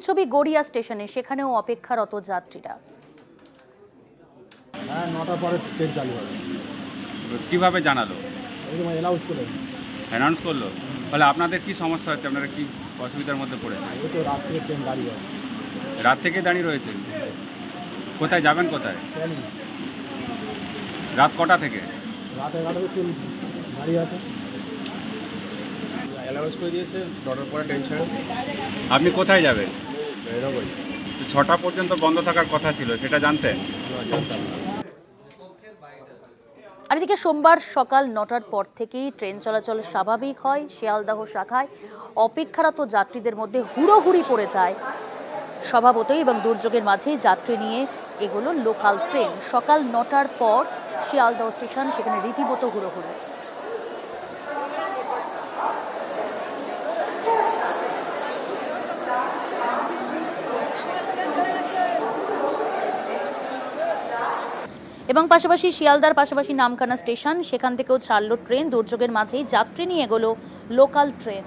ছবি গড়িয়া স্টেশনে, সেখানেও অপেক্ষারত যাত্রীরা। হ্যাঁ, 9টার পরে ট্রেন চালু হবে। কিভাবে জানালো? একদম অ্যানাউন্স করে। অ্যানাউন্স করলো? ফলে আপনাদের কি সমস্যা হচ্ছে? আপনারা কি অসুবিধার মধ্যে পড়েছেন? এই তো রাত থেকে ট্রেন দাঁড়িয়ে আছে। রাত থেকে দাঁড়িয়ে রয়েছে? কোথায় যাবেন কোথায়? ট্রেন রাত কটা থেকে? রাত 11টাতে ট্রেন দাঁড়িয়ে আছে। অ্যানাউন্স করে দিয়েছে 9টার পরে ট্রেন ছাড়ে। আপনি কোথায় যাবেন? বেরোবই 6টা পর্যন্ত বন্ধ থাকার কথা ছিল, সেটা জানতেন? জানতাম না। আর এদিকে সোমবার সকাল 9টার পর থেকেই ট্রেন চলাচল স্বাভাবিক হয়। শিয়ালদহ শাখায় অপেক্ষারত যাত্রীদের মধ্যে হুড়োহুড়ি পড়ে যায় স্বভাবতই, এবং দুর্যোগের মাঝেই যাত্রী নিয়ে এগুলো লোকাল ট্রেন। সকাল 9টার পর শিয়ালদহ স্টেশন, সেখানে রীতিমতো হুড়োহুড়ি। এবং পাশাপাশি শিয়ালদার পাশাপাশি নামখানা স্টেশন, সেখান থেকেও ছাড়লো ট্রেন। দুর্যোগের মাঝেই যাত্রী নিয়ে এগোলো লোকাল ট্রেন।